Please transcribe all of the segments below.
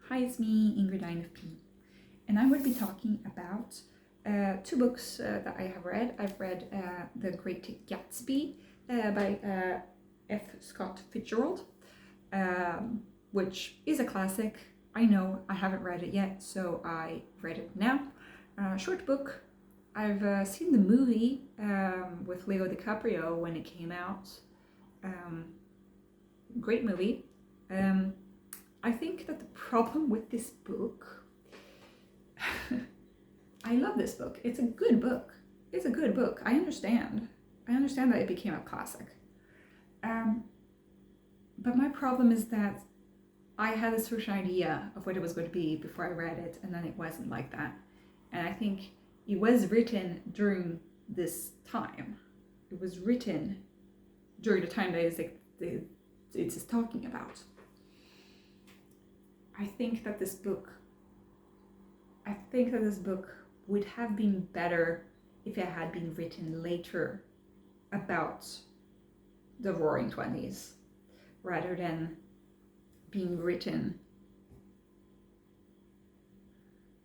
Hi, it's me, Ingrid INFP, and I would be talking about two books that I have read. I've read The Great Gatsby by F. Scott Fitzgerald, which is a classic. I know I haven't read it yet, so I read it now. Short book. I've seen the movie with Leo DiCaprio when it came out. Great movie. I think that the problem with this book, I love this book. It's a good book. It's a good book. I understand that it became a classic. But my problem is that I had a certain idea of what it was going to be before I read it, and then it wasn't like that. And I think it was written during this time. It was written during the time that it's talking about. I think that this book would have been better if it had been written later about the Roaring 20s rather than being written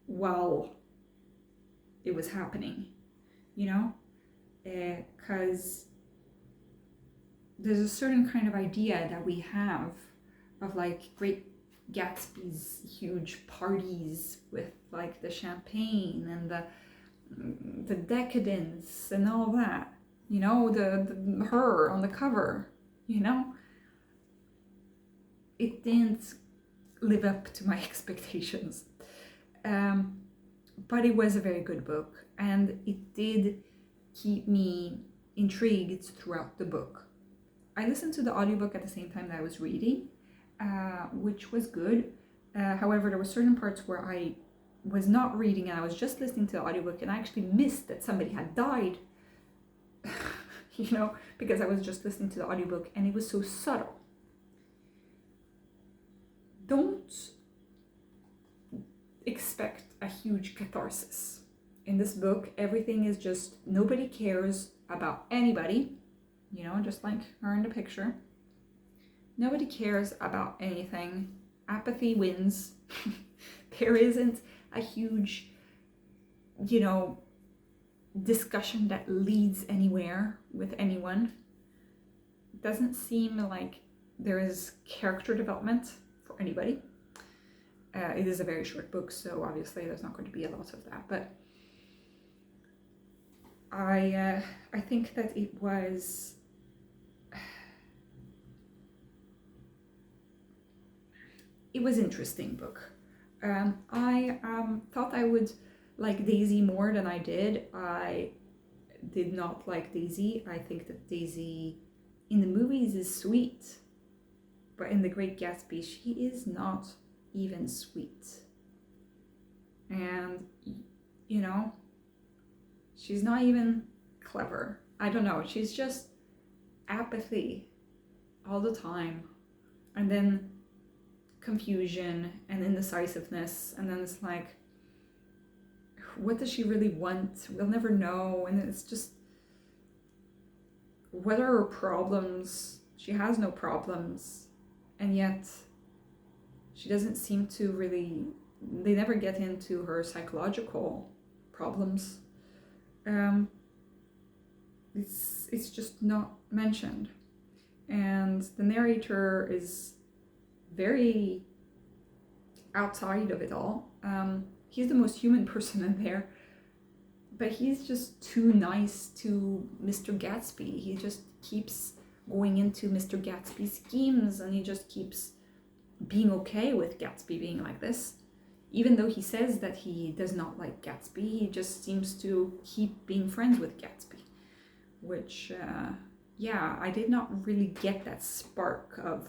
while it was happening, you know? Because there's a certain kind of idea that we have of like Great Gatsby's huge parties with like the champagne and the decadence and all that, you know, the her on the cover, you know. It didn't live up to my expectations, but it was a very good book, and it did keep me intrigued throughout the book. I listened to the audiobook at the same time that I was reading, which was good. However, there were certain parts where I was not reading and I was just listening to the audiobook, and I actually missed that somebody had died, you know, because I was just listening to the audiobook and it was so subtle. Don't expect a huge catharsis. In this book, everything is just, nobody cares about anybody, you know, just like her in the picture. Nobody cares about anything. Apathy wins. There isn't a huge, you know, discussion that leads anywhere with anyone. It doesn't seem like there is character development for anybody. It is a very short book, so obviously there's not going to be a lot of that. But I think that it was interesting book. I thought I would like Daisy more than I did. I did not like Daisy. I think that Daisy in the movies is sweet, but in The Great Gatsby she is not even sweet. And you know, she's not even clever. I don't know, she's just apathy all the time, and then confusion and indecisiveness, and then it's like, what does she really want? We'll never know. And it's just, what are her problems? She has no problems, and yet she doesn't seem to really, they never get into her psychological problems. It's just not mentioned, and the narrator is very outside of it all. He's the most human person in there, but he's just too nice to Mr. Gatsby. He just keeps going into Mr. Gatsby's schemes, and he just keeps being okay with Gatsby being like this. Even though he says that he does not like Gatsby, he just seems to keep being friends with Gatsby, which, yeah, I did not really get that spark of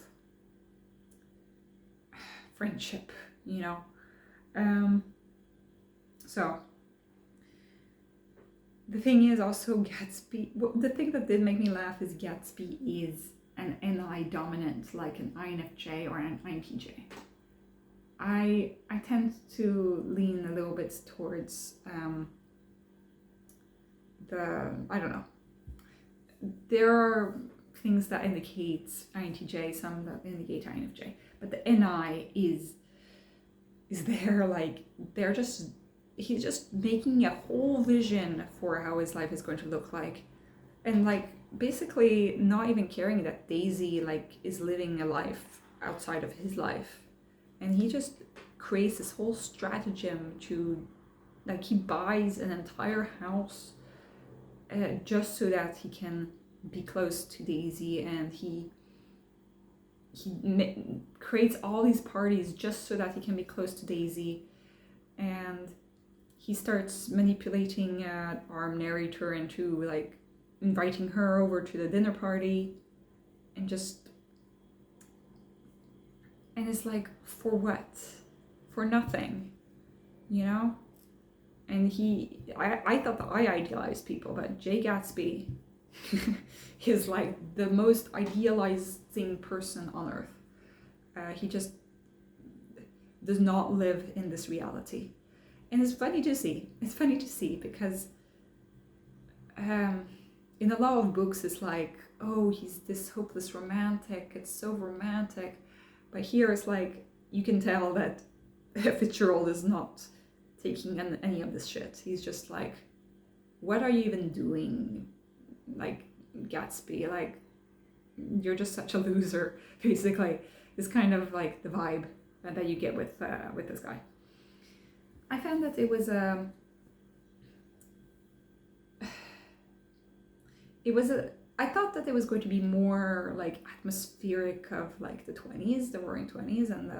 friendship, you know. So the thing is also Gatsby, well, the thing that did make me laugh is Gatsby is an NI dominant, like an INFJ or an INTJ. I tend to lean a little bit towards I don't know. There are things that indicate INTJ, some that indicate INFJ, but the NI is is there, like he's just making a whole vision for how his life is going to look like, and like basically not even caring that Daisy like is living a life outside of his life, and he just creates this whole stratagem to, like, he buys an entire house just so that he can be close to Daisy, and he creates all these parties just so that he can be close to Daisy, and he starts manipulating our narrator into like inviting her over to the dinner party, and it's like, for what? For nothing, you know? And I thought that I idealized people, but Jay Gatsby is like the most idealizing person on earth. He just does not live in this reality. And it's funny to see. It's funny to see because in a lot of books it's like, oh, he's this hopeless romantic, it's so romantic. But here it's like, you can tell that Fitzgerald is not taking any of this shit. He's just like, what are you even doing? Like, Gatsby, like, you're just such a loser, basically. It's kind of like the vibe that you get with this guy. I found that it was I thought that it was going to be more like atmospheric of like the 20s, the roaring 20s, and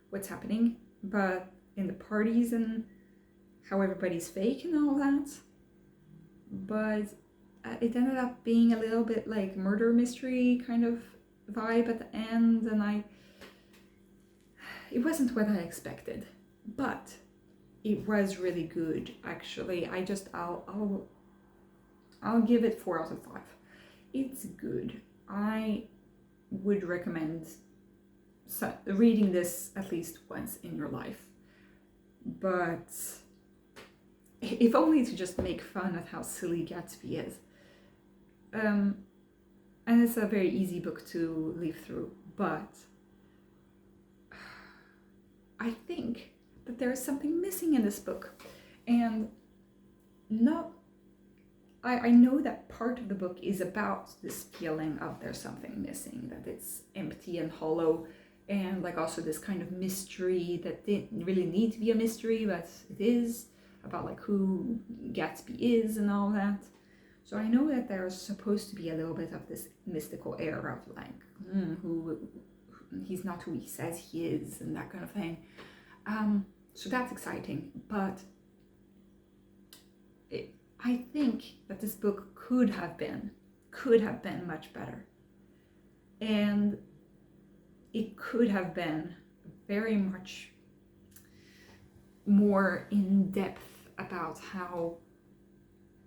what's happening, but in the parties and how everybody's fake and all that. But it ended up being a little bit like murder mystery kind of vibe at the end, and it wasn't what I expected, but it was really good, actually. I'll give it 4 out of 5. It's good. I would recommend reading this at least once in your life, but if only to just make fun of how silly Gatsby is. And it's a very easy book to leaf through, but I think that there is something missing in this book, and I know that part of the book is about this feeling of there's something missing, that it's empty and hollow, and like also this kind of mystery that didn't really need to be a mystery, but it is, about like who Gatsby is and all that. So I know that there's supposed to be a little bit of this mystical air of like, who he's not who he says he is, and that kind of thing. So that's exciting, but I think that this book could have been much better, and it could have been very much more in depth about how,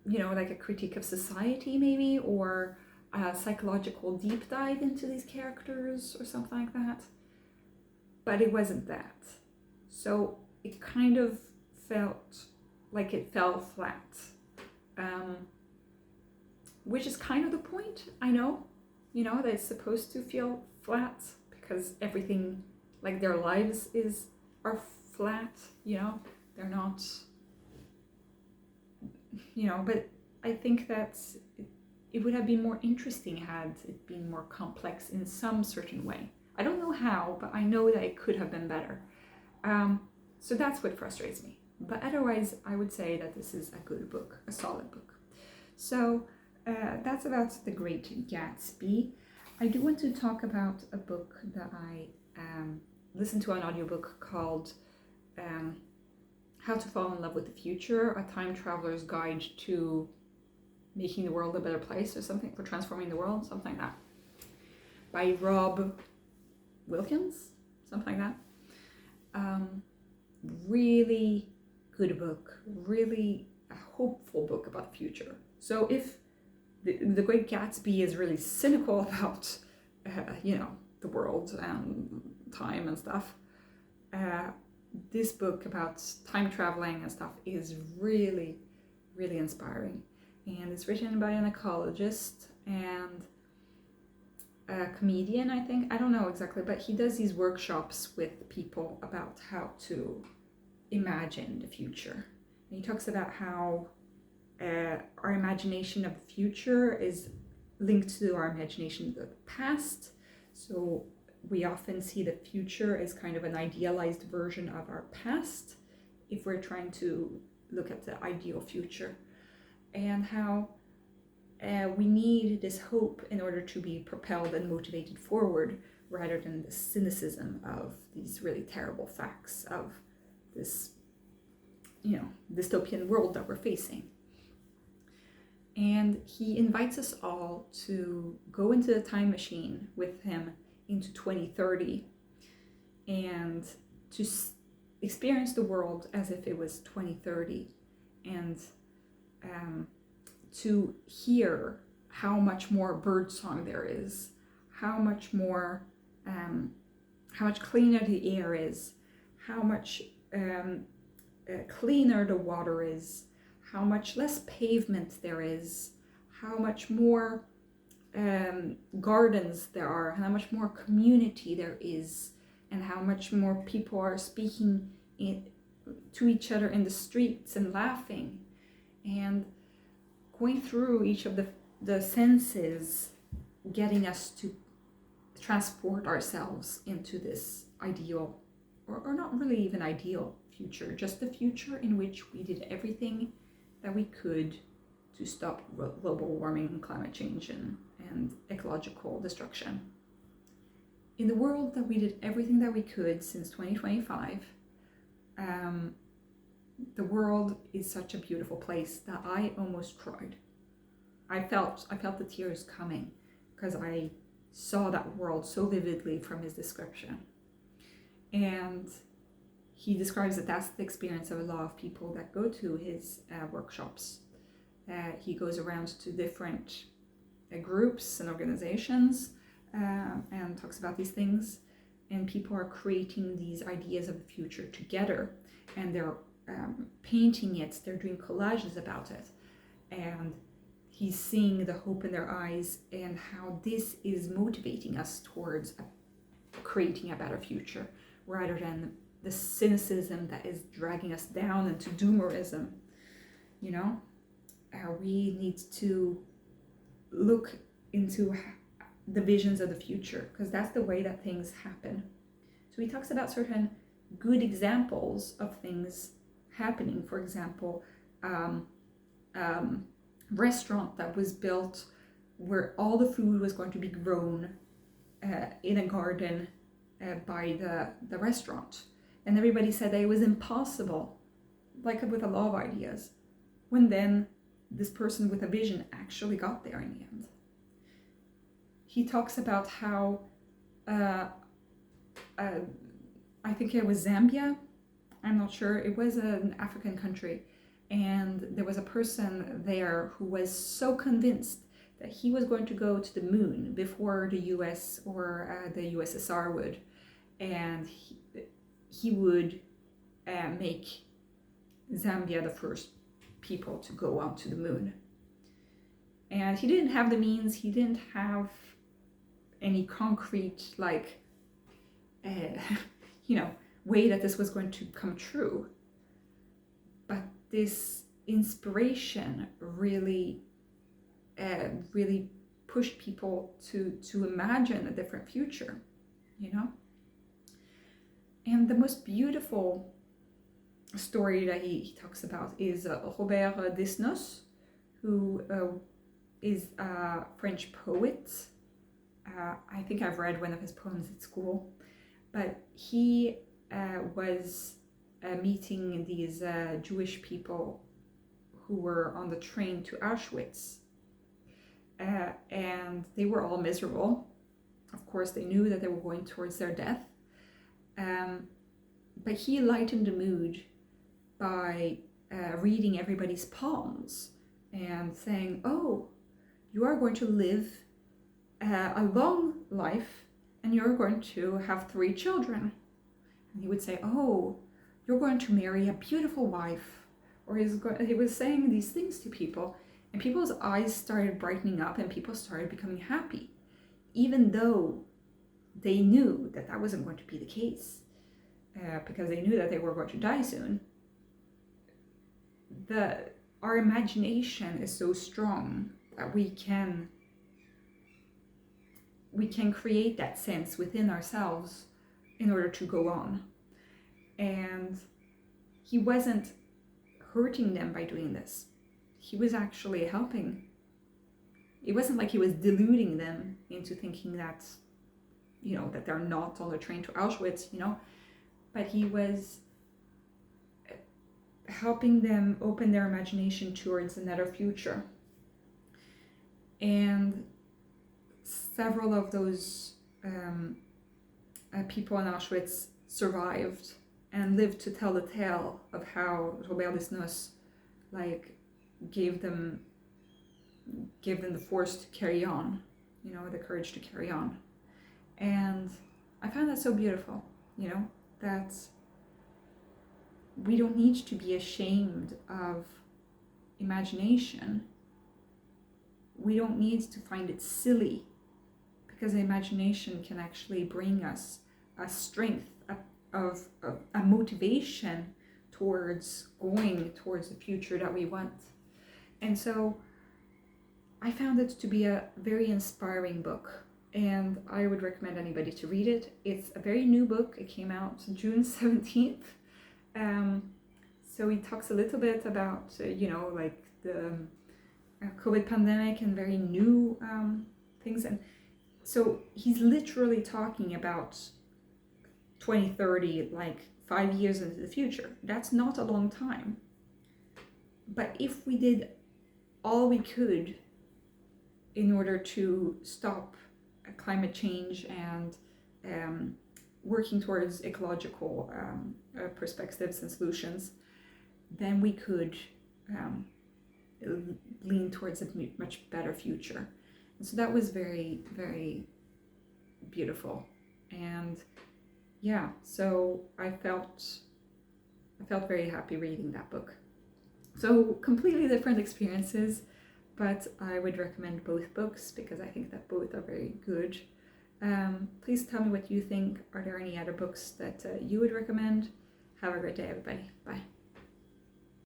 you know, like a critique of society maybe, or a psychological deep dive into these characters or something like that. But it wasn't that. So it kind of felt like it fell flat. Which is kind of the point, I know, you know, that it's supposed to feel flat because everything, like their lives are flat, you know, they're not, you know, but I think that it would have been more interesting had it been more complex in some certain way. I don't know how, but I know that it could have been better. So that's what frustrates me. But otherwise, I would say that this is a good book, a solid book. So that's about The Great Gatsby. I do want to talk about a book that I listened to, an audiobook called How to Fall in Love with the Future, A Time Traveler's Guide to Making the World a Better Place, or something, for transforming the world, something like that, by Rob Wilkins, something like that. Really good book, really a hopeful book about the future. So if the Great Gatsby is really cynical about, you know, the world and time and stuff, this book about time traveling and stuff is really, really inspiring. And it's written by an ecologist, and a comedian, I think. I don't know exactly, but he does these workshops with people about how to imagine the future. And he talks about how our imagination of the future is linked to our imagination of the past. So we often see the future as kind of an idealized version of our past if we're trying to look at the ideal future, and how we need this hope in order to be propelled and motivated forward, rather than the cynicism of these really terrible facts of this, dystopian world that we're facing. And he invites us all to go into the time machine with him into 2030 and to experience the world as if it was 2030, and to hear how much more birdsong there is, how much cleaner the air is, how much cleaner the water is, how much less pavement there is, how much more gardens there are, how much more community there is, and how much more people are speaking to each other in the streets and laughing, and going through each of the senses, getting us to transport ourselves into this ideal, or not really even ideal future, just the future in which we did everything that we could to stop global warming and climate change and ecological destruction. In the world that we did everything that we could since 2025, the world is such a beautiful place that I almost cried. I felt the tears coming because I saw that world so vividly from his description. And he describes that that's the experience of a lot of people that go to his workshops. He goes around to different groups and organizations and talks about these things, and people are creating these ideas of the future together, and they're painting it, they're doing collages about it, and he's seeing the hope in their eyes and how this is motivating us towards creating a better future, rather than the cynicism that is dragging us down into doomerism. We need to look into the visions of the future, because that's the way that things happen. So he talks about certain good examples of things happening. For example, restaurant that was built where all the food was going to be grown in a garden by the restaurant, and everybody said that it was impossible, like with a lot of ideas, when then this person with a vision actually got there in the end. He talks about how I think it was Zambia, I'm not sure, it was an African country, and there was a person there who was so convinced that he was going to go to the moon before the US or the USSR would, and he would make Zambia the first people to go onto the moon. And he didn't have the means, he didn't have any concrete way that this was going to come true. But this inspiration really pushed people to imagine a different future, And the most beautiful story that he talks about is Robert Desnos, who is a French poet. I think I've read one of his poems at school, but he was meeting these Jewish people who were on the train to Auschwitz, and they were all miserable. Of course, they knew that they were going towards their death, but he lightened the mood by reading everybody's palms and saying, "Oh, you are going to live a long life, and you're going to have 3 children." And he would say, "Oh, you're going to marry a beautiful wife." Or he was saying these things to people, and people's eyes started brightening up, and people started becoming happy. even though they knew that that wasn't going to be the case, because they knew that they were going to die soon, our imagination is so strong that we can create that sense within ourselves in order to go on. And he wasn't hurting them by doing this. He was actually helping. It wasn't like he was deluding them into thinking that, that they're not on the train to Auschwitz, but he was helping them open their imagination towards another future. And several of those people in Auschwitz survived and lived to tell the tale of how Robert Desnos gave them the force to carry on, the courage to carry on. And I found that so beautiful, that we don't need to be ashamed of imagination. We don't need to find it silly, because imagination can actually bring us a strength, of a motivation towards going towards the future that we want. And so I found it to be a very inspiring book, and I would recommend anybody to read it. It's a very new book. It came out June 17th. So he talks a little bit about, the COVID pandemic and very new things. And so he's literally talking about 2030, 5 years into the future. That's not a long time. But if we did all we could in order to stop climate change and working towards ecological perspectives and solutions, then we could lean towards a much better future. And so that was very, very beautiful. And yeah, so I felt very happy reading that book. So completely different experiences, but I would recommend both books because I think that both are very good. Please tell me what you think. Are there any other books that you would recommend? Have a great day, everybody. Bye.